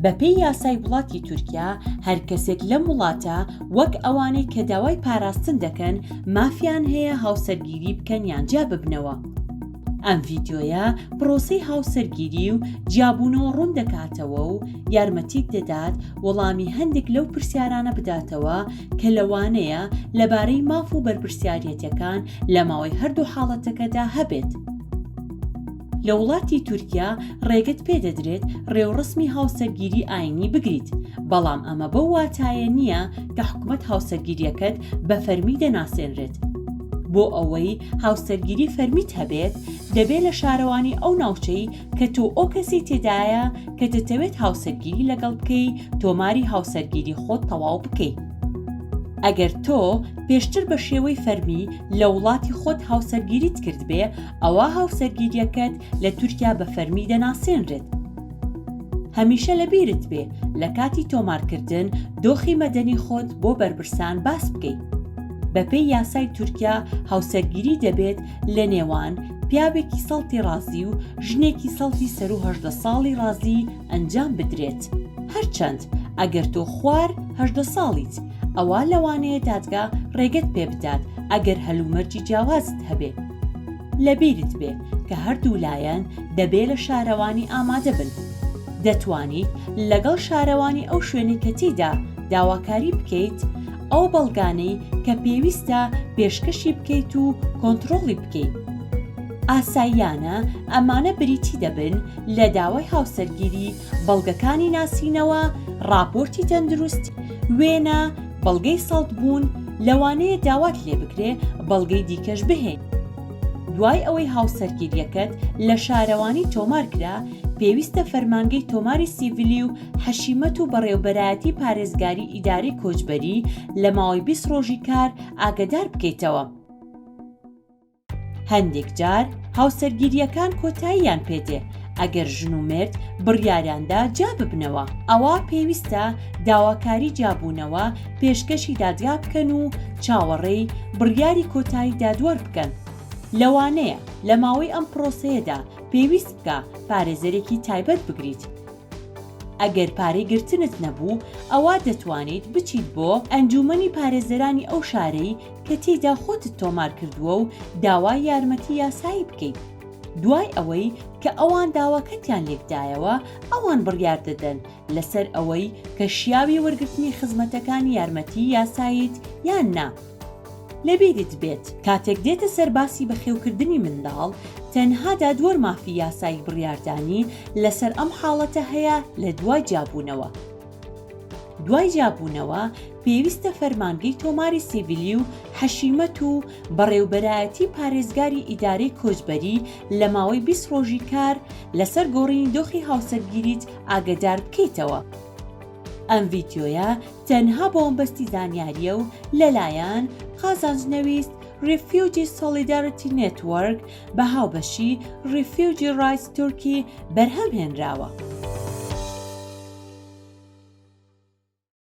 بەپێی یاسای وڵاتی تورکیا هەر کەسێک لەم وڵاتە وەک ئەوانەی کە داوای پاراستن دەکەن مافیان هەیە هاوسەرگیری بکەن یان جیا ببنەوە. ئەم ڤیدیۆیە پرۆسەی هاوسەرگیری و جیابوونەوە ڕوون دەکاتەوە و یارمەتیت دەدات وەڵامی هەندێک لەو پرسیارانە بداتەوە کە لەوانەیە لەبارەی ماف و بەرپرسیارەتەکان لە ماوەی هەردوو حاڵەتەکەدا هەبێت. لە وڵاتی تورکیا ڕێگەت پێدەدرێت ڕێوڕسمی هاوسەرگیری ئاینی بگریت، بەڵام ئەمە بەو واتایە نییە کە حکومەت هاوسەرگیریەکەت بە فەرمی دەناسێنرێت. بۆ ئەوەی هاوسەرگیری فەرمیت هەبێت دەبێت لە شارەوانی ئەو ناوچەی کە تۆ ئەو کەسی تێدایە کە دەتەوێت هاوسەرگیری لەگەڵ بکەی تۆماری هاوسەرگیری خۆت تەواو بکەیت. ئەگەر تۆ پێشتر بە شێوەی فەرمی لە وڵاتی خۆت هاوسەرگیریت کرد بێ، ئەوە هاوسەرگیریەکەت لە تورکیا بە فەرمی دەناسێنرێت. هەمیشە لەبیرت بێ لە کاتی تۆمارکردن دۆخی مەدەنی خۆت بۆ بەرپرسان باس بکەیت. بەپێی یاسای تورکیا هاوسەرگیری دەبێت لە نێوان پیاوێکی سەڵتی ڕازی و ژنێکی سەڵتی سەر و 18 ساڵی ڕازی ئەنجام بدرێت. هەرچەند ئەگەر تۆ خوار 18 ساڵیت، ئەوە لەوانەیە دادگا ڕێگەت پێ بدات ئەگەر هەلومەرجی جیاوازت هەبێ. لەبیرت بێ کە هەردوو لایەن دەبێت لە شارەوانی ئامادە بن. دەتوانیت لەگەڵ شارەوانی ئەو شوێنی کە تێیدا داواکاری بکەیت ئەو بەڵگانەی کە پێویستە پێشکەشی بکەیت و کۆنتڕۆڵی بکەیت. ئاساییانە ئەمانە بریتی دەبن لە داوای هاوسەرگیری، بەڵگەکانی ناسینەوە، راپۆرتی تەندروستی، وێنە، بەڵگەی سەڵتبوون، لەوانەیە داوات لێ بکرێ بەڵگەی دیکەش بهێن. دوای ئەوەی هاوسەرگیریەکەت لە شارەوانی تۆمار کرا، پێویستە فەرمانگەی تۆماری سیڤیلی و حەشیمەت و بەڕێوەبەرایەتی پارێزگاری ئیداری کۆچبەری لە ماوەی 20 ڕۆژی کار ئاگادار بکەیتەوە. هەندێک جار هاوسەرگیریەکان کۆتاییان پێدێ ئەگەر ژن و مرد بڕیاریاندا جا ببنەوە. ئەوە پێویستە داواکاری جابوونەوە پێشکەشی دادگا بکەن و چاوەڕێی بڕیاری کۆتایی دادوەر بکەن. لەوانەیە لە ماوەی ئەم پرۆسەیەدا پێویست بکە پارێزەرێکی تایبەت بگریت. ئەگەر پارەی گرتنت نەبوو، ئەوە دەتوانیت بچیت بۆ ئەنجومەنی پارێزەرانی ئەو شارەی کە تێیدا خۆتت تۆمار کردووە و داوای یارمەتی یاسایی بکەیت. دوای ئەوەی کە ئەوان داواکەتیان لێکدایەوە، ئەوان بڕیار دەدەن لەسەر ئەوەی کە شیاوی وەرگرتنی خزمەتەکانی یارمەتی یاساییت یان نا. لەبیرت بێت کاتێک دێتە سەر باسی بەخێوکردنی منداڵ، تەنها دادوەر مافی یاسایی بڕیاردانی لەسەر ئەم حاڵەتە هەیە لە دوای جابوونەوە. دوای جابوونەوە پێویستە فەرمانگەی تۆماری سیڤیلی و حەشیمەت و بەڕێوەبەرایەتی پارێزگاری ئیدارەی کۆچبەری لە ماوەی 20 ڕۆژی کار لەسەر گۆڕینی دۆخی هاوسەرگیریت ئاگادار بکەیتەوە. ئەم ڤیدیۆیە تەنها بۆ مەبەستی زانیاریە و لەلایەن قازانجنەویست Refugee Solidarity Network بە هاوبەشی Refugee Rights Turkey بەرهەمهێنراوە.